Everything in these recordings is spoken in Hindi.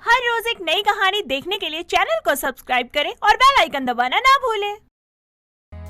हर रोज एक नई कहानी देखने के लिए चैनल को सब्सक्राइब करें और बेल आइकन दबाना ना भूलें।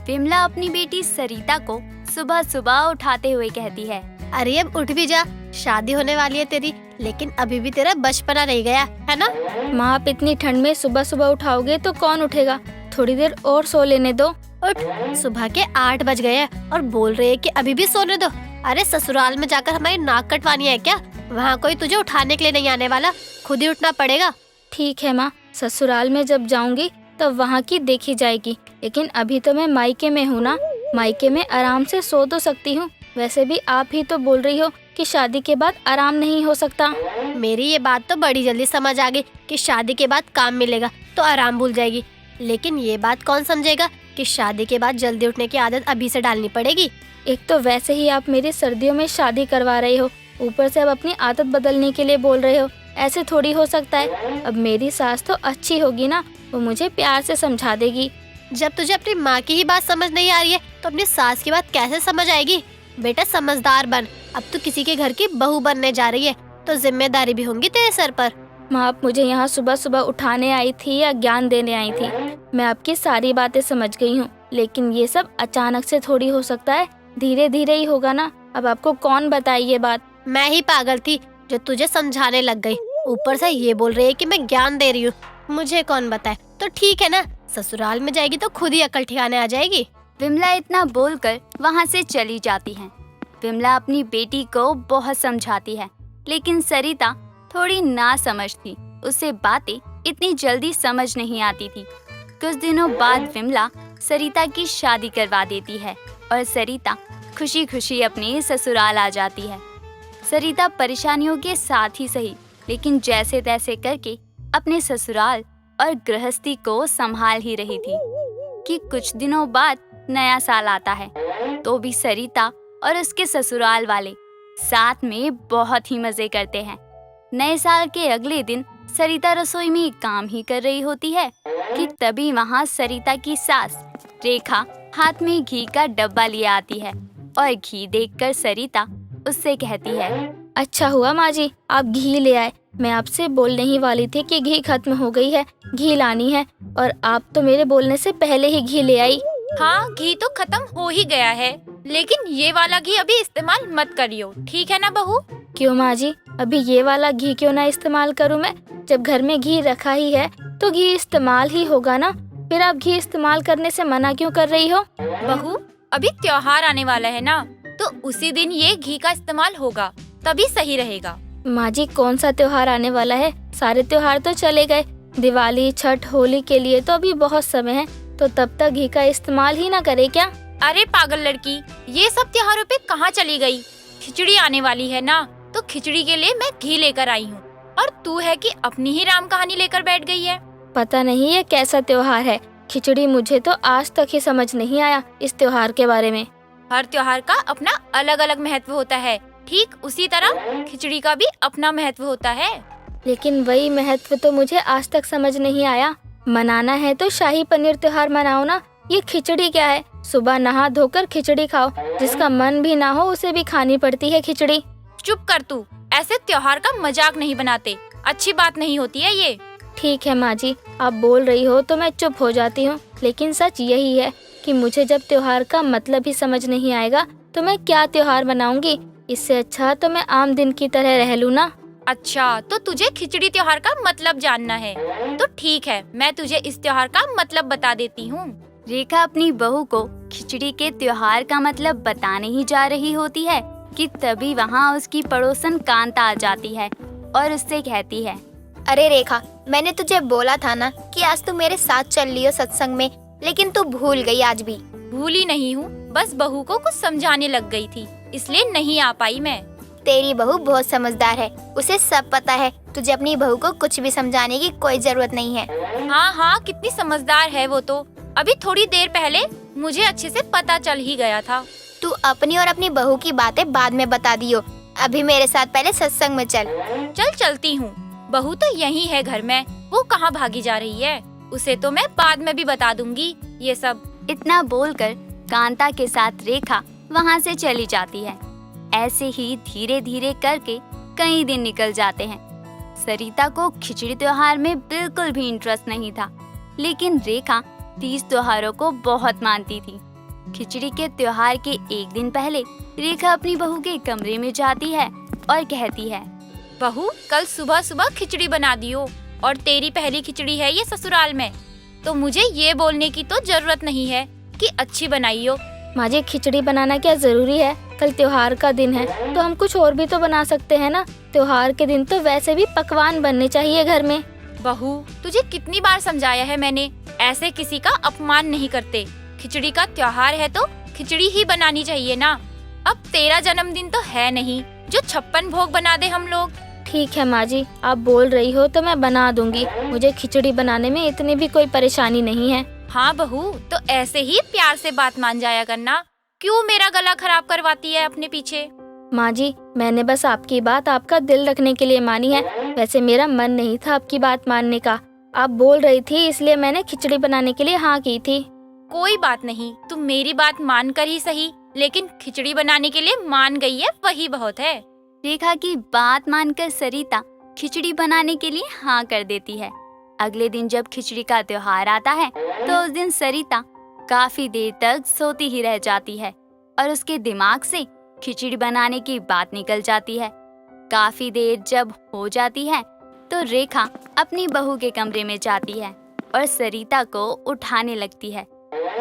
विमला अपनी बेटी सरिता को सुबह सुबह उठाते हुए कहती है, अरे अब उठ भी जा, शादी होने वाली है तेरी, लेकिन अभी भी तेरा बचपना नहीं गया है ना। माँ आप इतनी ठंड में सुबह सुबह उठाओगे तो कौन उठेगा, थोड़ी देर और सो लेने दो। उठ, सुबह के 8 बज गए हैं और बोल रहे हैं कि अभी भी सोने दो। अरे ससुराल में जाकर हमारी नाक कटवानी है क्या? वहाँ कोई तुझे उठाने के लिए नहीं आने वाला, खुद ही उठना पड़ेगा। ठीक है माँ, ससुराल में जब जाऊंगी तब वहाँ की देखी जाएगी, लेकिन अभी तो मैं मायके में हूँ ना, मायके में आराम से सो तो सकती हूँ। वैसे भी आप ही तो बोल रही हो कि शादी के बाद आराम नहीं हो सकता। मेरी ये बात तो बड़ी जल्दी समझ आ गई कि शादी के बाद काम मिलेगा तो आराम भूल जाएगी, लेकिन ये बात कौन समझेगा कि शादी के बाद जल्दी उठने की आदत अभी से डालनी पड़ेगी। एक तो वैसे ही आप मेरी सर्दियों में शादी करवा रहे हो, ऊपर से अब अपनी आदत बदलने के लिए बोल रहे हो, ऐसे थोड़ी हो सकता है। अब मेरी सास तो अच्छी होगी ना, वो मुझे प्यार से समझा देगी। जब तुझे अपनी माँ की ही बात समझ नहीं आ रही है तो अपनी सास की बात कैसे समझ आएगी? बेटा समझदार बन, अब तू किसी के घर की बहू बनने जा रही है तो जिम्मेदारी भी होंगी तेरे सर पर। माँ आप मुझे यहाँ सुबह सुबह उठाने आई थी या ज्ञान देने आई थी? मैं आपकी सारी बातें समझ गई हूँ, लेकिन ये सब अचानक से थोड़ी हो सकता है, धीरे धीरे ही होगा ना। अब आपको कौन बताए ये बात? मैं ही पागल थी जो तुझे समझाने लग गई, ऊपर से ये बोल रही है कि मैं ज्ञान दे रही हूँ। मुझे कौन बताए? तो ठीक है ना, ससुराल में जाएगी तो खुद ही अकल ठिकाने आ जाएगी। विमला इतना बोलकर वहाँ से चली जाती है। विमला अपनी बेटी को बहुत समझाती है, लेकिन सरिता थोड़ी ना समझ थी, उसे बातें इतनी जल्दी समझ नहीं आती थी। कुछ दिनों बाद विमला सरिता की शादी करवा देती है और सरिता खुशी खुशी अपने ससुराल आ जाती है। सरिता परेशानियों के साथ ही सही, लेकिन जैसे तैसे करके अपने ससुराल और गृहस्थी को संभाल ही रही थी कि कुछ दिनों बाद नया साल आता है, तो भी सरिता और उसके ससुराल वाले साथ में बहुत ही मजे करते हैं। नए साल के अगले दिन सरिता रसोई में काम ही कर रही होती है कि तभी वहाँ सरिता की सास रेखा हाथ में घी का डब्बा लिए आती है और घी देखकर सरिता उससे कहती है, अच्छा हुआ माँ जी आप घी ले आए, मैं आपसे बोलने ही वाली थी कि घी खत्म हो गई है, घी लानी है, और आप तो मेरे बोलने से पहले ही घी ले आई। हाँ घी तो खत्म हो ही गया है, लेकिन ये वाला घी अभी इस्तेमाल मत करियो, ठीक है ना बहू? क्यों माँ जी, अभी ये वाला घी क्यों ना इस्तेमाल करूँ मैं? जब घर में घी रखा ही है तो घी इस्तेमाल ही होगा ना, फिर आप घी इस्तेमाल करने से मना क्यों कर रही हो? बहू अभी त्योहार आने वाला है ना, तो उसी दिन ये घी का इस्तेमाल होगा, तभी सही रहेगा। माँ जी कौन सा त्योहार आने वाला है? सारे त्योहार तो चले गए, दिवाली छठ होली के लिए तो अभी बहुत समय है, तो तब तक घी का इस्तेमाल ही ना करे क्या? अरे पागल लड़की, ये सब त्योहारों पे कहाँ चली गई? खिचड़ी आने वाली है ना, तो खिचड़ी के लिए मैं घी लेकर आई हूँ, और तू है कि अपनी ही राम कहानी लेकर बैठ गई है। पता नहीं ये कैसा त्योहार है, खिचड़ी मुझे तो आज तक ही समझ नहीं आया इस त्योहार के बारे में। हर त्योहार का अपना अलग अलग महत्व होता है, ठीक उसी तरह खिचड़ी का भी अपना महत्व होता है। लेकिन वही महत्व तो मुझे आज तक समझ नहीं आया। मनाना है तो शाही पनीर त्योहार मनाओ ना, ये खिचड़ी क्या है? सुबह नहा धोकर खिचड़ी खाओ, जिसका मन भी ना हो उसे भी खानी पड़ती है खिचड़ी। चुप कर तू, ऐसे त्योहार का मजाक नहीं बनाते, अच्छी बात नहीं होती है ये। ठीक है माँ जी, आप बोल रही हो तो मैं चुप हो जाती हूँ, लेकिन सच यही है कि मुझे जब त्योहार का मतलब ही समझ नहीं आएगा तो मैं क्या त्योहार मनाऊंगी? इससे अच्छा तो मैं आम दिन की तरह रह लूँ ना। अच्छा तो तुझे खिचड़ी त्योहार का मतलब जानना है, तो ठीक है मैं तुझे इस त्योहार का मतलब बता देती हूँ। रेखा अपनी बहू को खिचड़ी के त्योहार का मतलब बताने ही जा रही होती है कि तभी वहाँ उसकी पड़ोसन कांता आ जाती है और उससे कहती है, अरे रेखा, मैंने तुझे बोला था ना कि आज तू मेरे साथ चल लियो सत्संग में, लेकिन तू भूल गई आज भी। भूली नहीं हूँ, बस बहू को कुछ समझाने लग गई थी, इसलिए नहीं आ पाई मैं। तेरी बहू बहुत समझदार है, उसे सब पता है, तुझे अपनी बहू को कुछ भी समझाने की कोई जरूरत नहीं है। हाँ हाँ कितनी समझदार है वो तो, अभी थोड़ी देर पहले मुझे अच्छे से पता चल ही गया था। तू अपनी और अपनी बहू की बातें बाद में बता दियो, अभी मेरे साथ पहले सत्संग में चल। चलती हूँ, बहू तो यही है घर में, वो कहाँ भागी जा रही है? उसे तो मैं बाद में भी बता दूंगी ये सब। इतना बोलकर कांता के साथ रेखा वहाँ से चली जाती है। ऐसे ही धीरे धीरे करके कई दिन निकल जाते हैं। सरिता को खिचड़ी त्योहार में बिल्कुल भी इंटरेस्ट नहीं था, लेकिन रेखा तीज त्योहारों को बहुत मानती थी। खिचड़ी के त्योहार के एक दिन पहले रेखा अपनी बहू के कमरे में जाती है और कहती है, बहू कल सुबह सुबह खिचड़ी बना दियो, और तेरी पहली खिचड़ी है ये ससुराल में, तो मुझे ये बोलने की तो जरूरत नहीं है कि अच्छी बनाइयो। माँ जी, खिचड़ी बनाना क्या जरूरी है? कल त्योहार का दिन है तो हम कुछ और भी तो बना सकते हैं ना। त्योहार के दिन तो वैसे भी पकवान बनने चाहिए घर में। बहू तुझे कितनी बार समझाया है मैंने, ऐसे किसी का अपमान नहीं करते। खिचड़ी का त्योहार है तो खिचड़ी ही बनानी चाहिए ना। अब तेरा जन्मदिन तो है नहीं जो 56 भोग बना दे हम लोग। ठीक है माँ जी, आप बोल रही हो तो मैं बना दूंगी। मुझे खिचड़ी बनाने में इतनी भी कोई परेशानी नहीं है। हाँ बहू, तो ऐसे ही प्यार से बात मान जाया करना। क्यों मेरा गला खराब करवाती है अपने पीछे? माँ जी, मैंने बस आपकी बात आपका दिल रखने के लिए मानी है। वैसे मेरा मन नहीं था आपकी बात मानने का। आप बोल रही थी इसलिए मैंने खिचड़ी बनाने के लिए हाँ की थी। कोई बात नहीं, तुम मेरी बात मान कर ही सही, लेकिन खिचड़ी बनाने के लिए मान गई है वही बहुत है। रेखा की बात मानकर सरिता खिचड़ी बनाने के लिए हाँ कर देती है। अगले दिन जब खिचड़ी का त्योहार आता है तो उस दिन सरिता काफी देर तक सोती ही रह जाती है और उसके दिमाग से खिचड़ी बनाने की बात निकल जाती है। काफी देर जब हो जाती है तो रेखा अपनी बहू के कमरे में जाती है और सरिता को उठाने लगती है।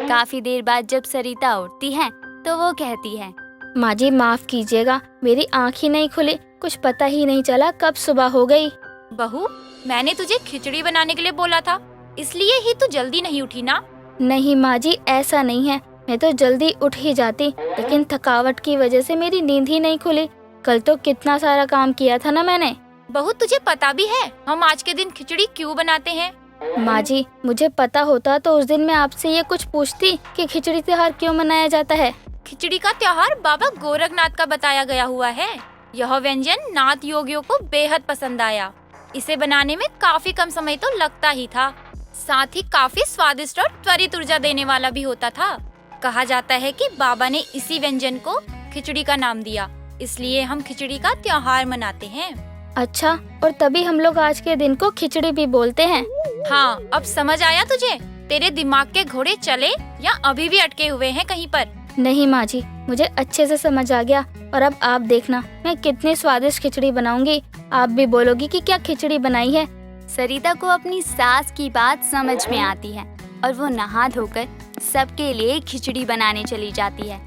काफी देर बाद जब सरिता उठती है तो वो कहती है, माँ जी माफ कीजिएगा, मेरी आँख ही नहीं खुली, कुछ पता ही नहीं चला कब सुबह हो गई। बहू मैंने तुझे खिचड़ी बनाने के लिए बोला था, इसलिए ही तू जल्दी नहीं उठी ना। नहीं माँ जी, ऐसा नहीं है, मैं तो जल्दी उठ ही जाती, लेकिन थकावट की वजह से मेरी नींद ही नहीं खुली। कल तो कितना सारा काम किया था ना मैंने। बहू तुझे पता भी है हम आज के दिन खिचड़ी क्यों बनाते हैं? माँ जी, मुझे पता होता तो उस दिन मैं आपसे ये कुछ पूछती कि खिचड़ी त्योहार क्यों मनाया जाता है। खिचड़ी का त्योहार बाबा गोरखनाथ का बताया गया हुआ है। यह व्यंजन नाथ योगियों को बेहद पसंद आया। इसे बनाने में काफी कम समय तो लगता ही था, साथ ही काफी स्वादिष्ट और त्वरित ऊर्जा देने वाला भी होता था। कहा जाता है कि बाबा ने इसी व्यंजन को खिचड़ी का नाम दिया, इसलिए हम खिचड़ी का त्योहार मनाते हैं। अच्छा, और तभी हम लोग आज के दिन को खिचड़ी भी बोलते हैं। हाँ, अब समझ आया तुझे? तेरे दिमाग के घोड़े चले या अभी भी अटके हुए हैं कहीं पर? नहीं माँ जी, मुझे अच्छे से समझ आ गया। और अब आप देखना मैं कितनी स्वादिष्ट खिचड़ी बनाऊंगी। आप भी बोलोगी कि क्या खिचड़ी बनाई है। सरिता को अपनी सास की बात समझ में आती है और वो नहा धोकर सबके लिए खिचड़ी बनाने चली जाती है।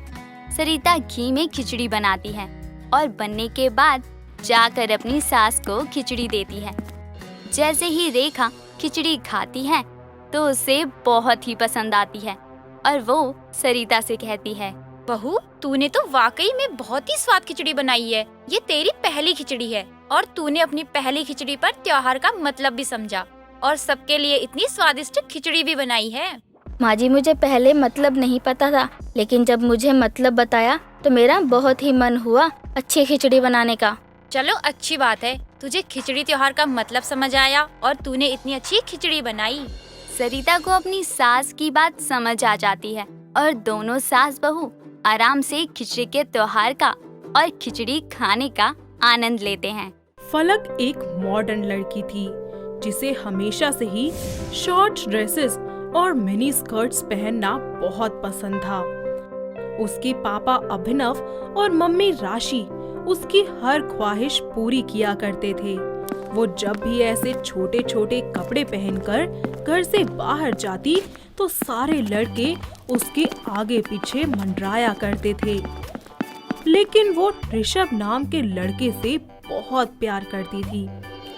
सरिता घी में खिचड़ी बनाती है और बनने के बाद जाकर अपनी सास को खिचड़ी देती है। जैसे ही रेखा खिचड़ी खाती है तो उसे बहुत ही पसंद आती है और वो सरिता से कहती है, बहू तूने तो वाकई में बहुत ही स्वाद खिचड़ी बनाई है। ये तेरी पहली खिचड़ी है और तूने अपनी पहली खिचड़ी पर त्योहार का मतलब भी समझा और सबके लिए इतनी स्वादिष्ट खिचड़ी भी बनाई है। माँ जी, मुझे पहले मतलब नहीं पता था, लेकिन जब मुझे मतलब बताया तो मेरा बहुत ही मन हुआ अच्छी खिचड़ी बनाने का। चलो अच्छी बात है, तुझे खिचड़ी त्योहार का मतलब समझ आया और तूने इतनी अच्छी खिचड़ी बनाई। सरिता को अपनी सास की बात समझ आ जाती है और दोनों सास बहू आराम से खिचड़ी के त्योहार का और खिचड़ी खाने का आनंद लेते हैं। फलक एक मॉडर्न लड़की थी जिसे हमेशा से ही शॉर्ट ड्रेसेस और मिनी स्कर्ट्स पहनना बहुत पसंद था। उसके पापा अभिनव और मम्मी राशि उसकी हर ख्वाहिश पूरी किया करते थे। वो जब भी ऐसे छोटे छोटे कपड़े पहनकर घर से बाहर जाती तो सारे लड़के उसके आगे पीछे मंडराया करते थे। लेकिन वो ऋषभ नाम के लड़के से बहुत प्यार करती थी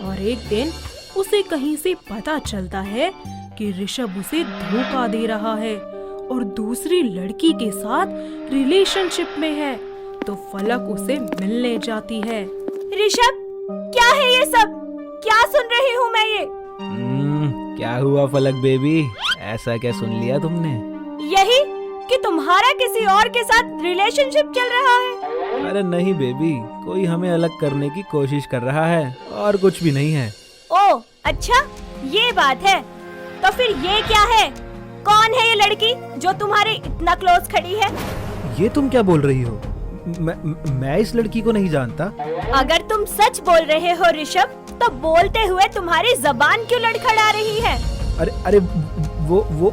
और एक दिन उसे कहीं से पता चलता है कि ऋषभ उसे धोखा दे रहा है और दूसरी लड़की के साथ रिलेशनशिप में है। तो फलक उसे मिलने जाती है। ऋषभ, क्या है ये सब? क्या सुन रही हूँ मैं ये? क्या हुआ फलक बेबी, ऐसा क्या सुन लिया तुमने? यही कि तुम्हारा किसी और के साथ रिलेशनशिप चल रहा है। अरे नहीं बेबी, कोई हमें अलग करने की कोशिश कर रहा है और कुछ भी नहीं है। ओह अच्छा, ये बात है। तो फिर ये क्या है? कौन है ये लड़की जो तुम्हारे इतना क्लोज खड़ी है? ये तुम क्या बोल रही हो? मैं इस लड़की को नहीं जानता। अगर तुम सच बोल रहे हो ऋषभ, तो बोलते हुए तुम्हारी जबान क्यों लड़खड़ा रही है? अरे वो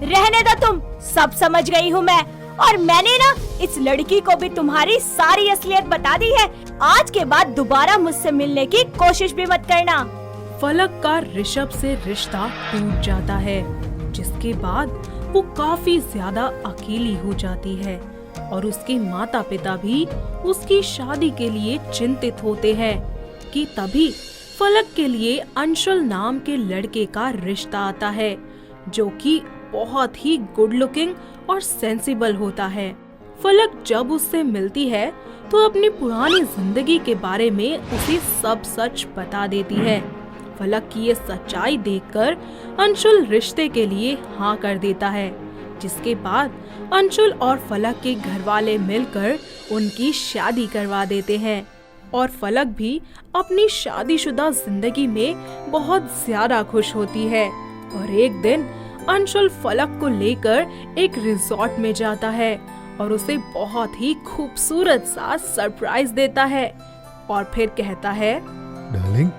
रहने दो, तुम सब समझ गई हूँ मैं। और मैंने ना इस लड़की को भी तुम्हारी सारी असलियत बता दी है। आज के बाद दोबारा मुझसे मिलने की कोशिश भी मत करना। फलक का ऋषभ से रिश्ता टूट जाता है, जिसके बाद वो काफी ज्यादा अकेली हो जाती है और उसके माता पिता भी उसकी शादी के लिए चिंतित होते हैं कि तभी फलक के लिए अंशुल नाम के लड़के का रिश्ता आता है, जो कि बहुत ही गुड लुकिंग और सेंसिबल होता है। फलक जब उससे मिलती है तो अपनी पुरानी जिंदगी के बारे में उसे सब सच बता देती है। फलक की ये सच्चाई देखकर अंशुल रिश्ते के लिए हाँ कर देता है, जिसके बाद अंशुल और फलक के घर वाले मिलकर उनकी शादी करवा देते हैं और फलक भी अपनी शादीशुदा जिंदगी में बहुत ज्यादा खुश होती है। और एक दिन अंशुल फलक को लेकर एक रिजॉर्ट में जाता है और उसे बहुत ही खूबसूरत सा सरप्राइज देता है और फिर कहता है, डार्लिंग,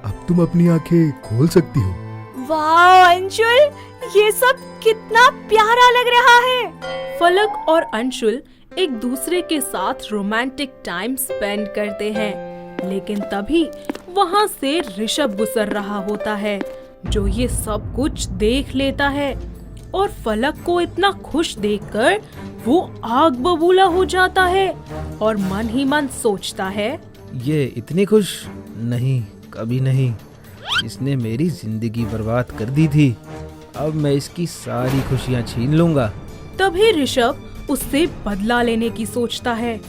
अब तुम अपनी आंखें खोल सकती हो। वाह अंशुल, ये सब कितना प्यारा लग रहा है। फलक और अंशुल एक दूसरे के साथ रोमांटिक टाइम स्पेंड करते हैं, लेकिन तभी वहाँ से ऋषभ गुजर रहा होता है, जो ये सब कुछ देख लेता है और फलक को इतना खुश देखकर वो आग बबूला हो जाता है और मन ही मन सोचता है, ये इतनी खुश नहीं, कभी नहीं। इसने मेरी जिंदगी बर्बाद कर दी थी, अब मैं इसकी सारी खुशियाँ छीन लूंगा। तभी ऋषभ उससे बदला लेने की सोचता है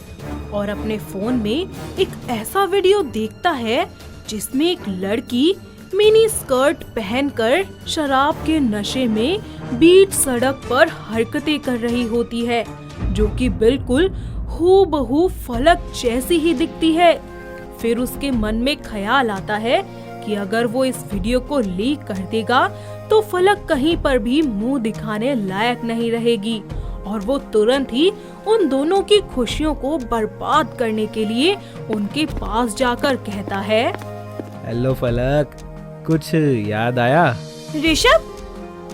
और अपने फोन में एक ऐसा वीडियो देखता है जिसमें एक लड़की मिनी स्कर्ट पहनकर शराब के नशे में बीच सड़क पर हरकतें कर रही होती है, जो कि बिल्कुल हूबहू फलक जैसी ही दिखती है। फिर उसके मन में ख्याल आता है कि अगर वो इस वीडियो को लीक कर देगा तो फलक कहीं पर भी मुंह दिखाने लायक नहीं रहेगी और वो तुरंत ही उन दोनों की खुशियों को बर्बाद करने के लिए उनके पास जाकर कहता है, हेलो फलक, कुछ याद आया? ऋषभ,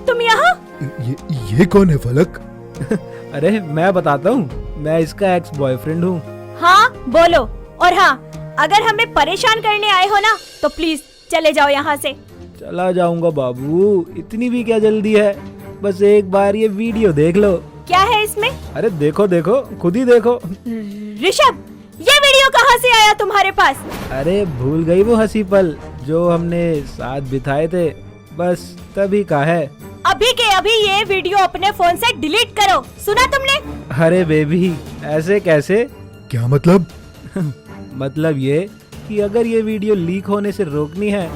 तुम यहाँ? ये कौन है फलक? अरे मैं बताता हूँ, मैं इसका एक्स बॉयफ्रेंड हूँ। हाँ बोलो, और हाँ, अगर हमें परेशान करने आए हो ना तो प्लीज चले जाओ यहाँ से। चला जाऊंगा बाबू, इतनी भी क्या जल्दी है, बस एक बार ये वीडियो देख लो। क्या है इसमें? अरे देखो देखो, खुद ही देखो। ऋषभ, ये वीडियो कहाँ से आया तुम्हारे पास? अरे भूल गई वो हंसी पल जो हमने साथ बिताए थे, बस तभी का है। अभी के अभी ये वीडियो अपने फोन से डिलीट करो, सुना तुमने? अरे बेबी, ऐसे कैसे? क्या मतलब? मतलब ये कि अगर ये वीडियो लीक होने से रोकनी है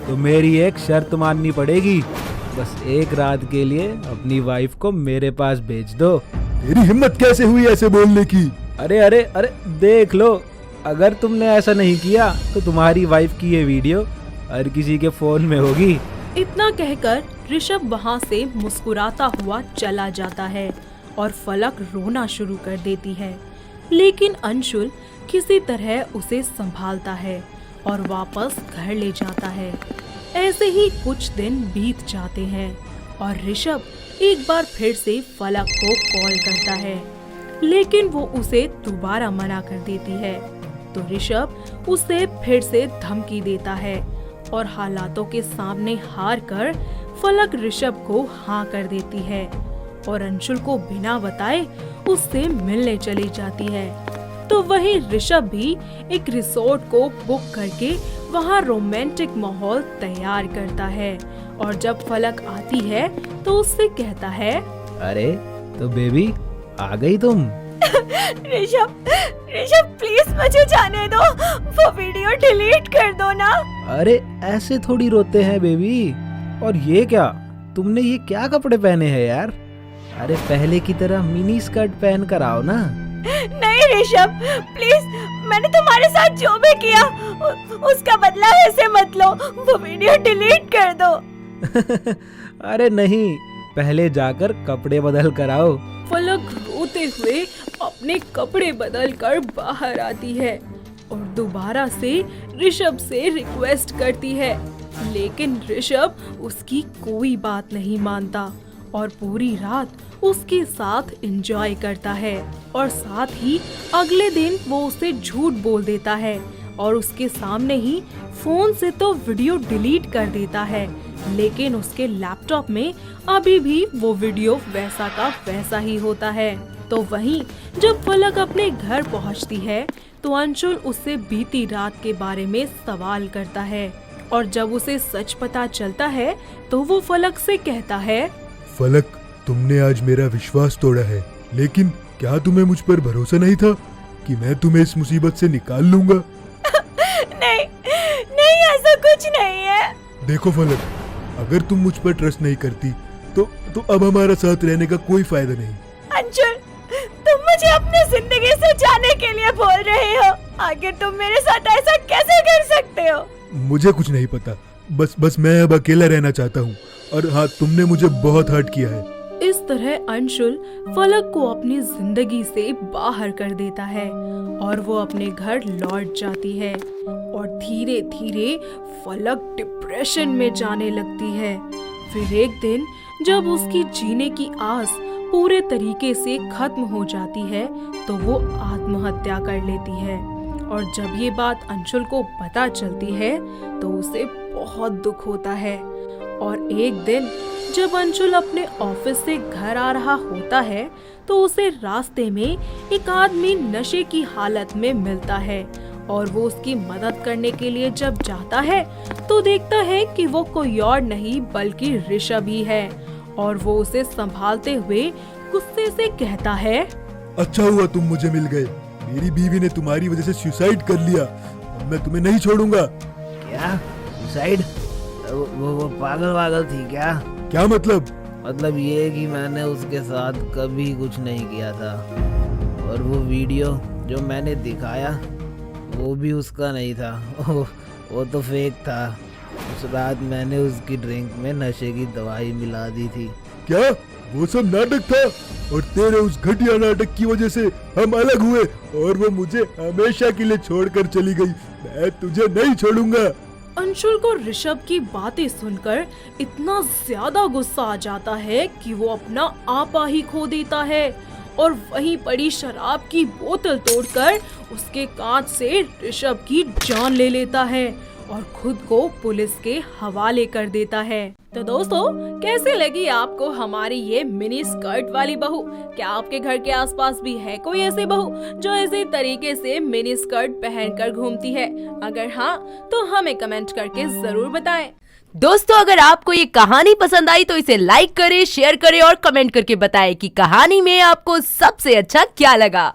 तो मेरी एक शर्त माननी पड़ेगी। बस एक रात के लिए अपनी वाइफ को मेरे पास भेज दो। तेरी हिम्मत कैसे हुई ऐसे बोलने की? अरे अरे अरे देख लो, अगर तुमने ऐसा नहीं किया तो तुम्हारी वाइफ की ये वीडियो हर किसी के फोन में होगी। इतना कहकर ऋषभ वहाँ से मुस्कुराता हुआ चला जाता है और फलक रोना शुरू कर देती है, लेकिन अंशुल किसी तरह उसे संभालता है और वापस घर ले जाता है। ऐसे ही कुछ दिन बीत जाते हैं और ऋषभ एक बार फिर से फलक को कॉल करता है, लेकिन वो उसे दोबारा मना कर देती है। तो ऋषभ उसे फिर से धमकी देता है और हालातों के सामने हार कर फलक ऋषभ को हाँ कर देती है और अंशुल को बिना बताए उससे मिलने चली जाती है। तो वहीं ऋषभ भी एक रिसोर्ट को बुक करके वहाँ रोमांटिक माहौल तैयार करता है और जब फलक आती है तो उससे कहता है, अरे तो बेबी आ गई तुम? ऋषभ, ऋषभ प्लीज मुझे जाने दो, वो वीडियो डिलीट कर दो ना। अरे ऐसे थोड़ी रोते हैं बेबी। और ये क्या, तुमने ये क्या कपड़े पहने हैं यार? अरे पहले की तरह मिनी स्कर्ट पहन कर आओ ना। नहीं ऋषभ प्लीज, मैंने तुम्हारे साथ जो भी किया उसका बदला ऐसे मत लो, वो वीडियो डिलीट कर दो। अरे नहीं, पहले जाकर कपड़े बदल कर आओ। फलक रोते हुए अपने कपड़े बदलकर बाहर आती है और दोबारा से ऋषभ से रिक्वेस्ट करती है, लेकिन ऋषभ उसकी कोई बात नहीं मानता और पूरी रात उसके साथ एंजॉय करता है और साथ ही अगले दिन वो उसे झूठ बोल देता है और उसके सामने ही फोन से तो वीडियो डिलीट कर देता है, लेकिन उसके लैपटॉप में अभी भी वो वीडियो वैसा का वैसा ही होता है। तो वहीं जब फलक अपने घर पहुंचती है तो अंशुल उससे बीती रात के बारे में सवाल करता है और जब उसे सच पता चलता है तो वो फलक से कहता है, फलक, तुमने आज मेरा विश्वास तोड़ा है, लेकिन क्या तुम्हें मुझ पर भरोसा नहीं था कि मैं तुम्हें इस मुसीबत से निकाल लूंगा? नहीं नहीं, ऐसा कुछ नहीं है। देखो फलक, अगर तुम मुझ पर ट्रस्ट नहीं करती तो अब हमारा साथ रहने का कोई फायदा नहीं। अंशुल, तुम मुझे अपनी जिंदगी से जाने के लिए बोल रहे हो, आखिर तुम मेरे साथ ऐसा कैसे कर सकते हो? मुझे कुछ नहीं पता, बस मैं अब अकेला रहना चाहता हूँ। और हाँ, तुमने मुझे बहुत हर्ट किया है। इस तरह अंशुल फलक को अपनी जिंदगी से बाहर कर देता है और वो अपने घर लौट जाती है और धीरे धीरे फलक डिप्रेशन में जाने लगती है। फिर एक दिन जब उसकी जीने की आस पूरे तरीके से खत्म हो जाती है तो वो आत्महत्या कर लेती है और जब ये बात अंशुल को पता चलती है तो उसे बहुत दुख होता है। और एक दिन जब अंशुल अपने ऑफिस से घर आ रहा होता है तो उसे रास्ते में एक आदमी नशे की हालत में मिलता है और वो उसकी मदद करने के लिए जब जाता है तो देखता है कि वो कोई और नहीं बल्कि ऋषभ ही है और वो उसे संभालते हुए गुस्से से कहता है, अच्छा हुआ तुम मुझे मिल गए, मेरी बीवी ने तुम्हारी वजह से सुसाइड कर लिया और मैं तुम्हें नहीं छोड़ूंगा। क्या सुसाइड? वो पागल थी क्या? क्या मतलब? मतलब ये कि मैंने उसके साथ कभी कुछ नहीं किया था और वो वीडियो जो मैंने दिखाया वो भी उसका नहीं था, वो तो फेक था। उस रात मैंने उसकी ड्रिंक में नशे की दवाई मिला दी थी। क्या वो सब नाटक था? और तेरे उस घटिया नाटक की वजह से हम अलग हुए और वो मुझे हमेशा के लिए छोड़कर चली गई। मैं तुझे नहीं छोड़ूंगा। अंशुल को ऋषभ की बातें सुनकर इतना ज्यादा गुस्सा आ जाता है कि वो अपना आपा ही खो देता है और वहीं पड़ी शराब की बोतल तोड़कर उसके कांच से ऋषभ की जान ले लेता है और खुद को पुलिस के हवाले कर देता है। तो दोस्तों, कैसे लगी आपको हमारी ये मिनी स्कर्ट वाली बहू? क्या आपके घर के आसपास भी है कोई ऐसी बहू जो इसी तरीके से मिनी स्कर्ट पहनकर घूमती है? अगर हाँ तो हमें कमेंट करके जरूर बताएं। दोस्तों, अगर आपको ये कहानी पसंद आई तो इसे लाइक करें, शेयर करें और कमेंट करके बताएं कि कहानी में आपको सबसे अच्छा क्या लगा।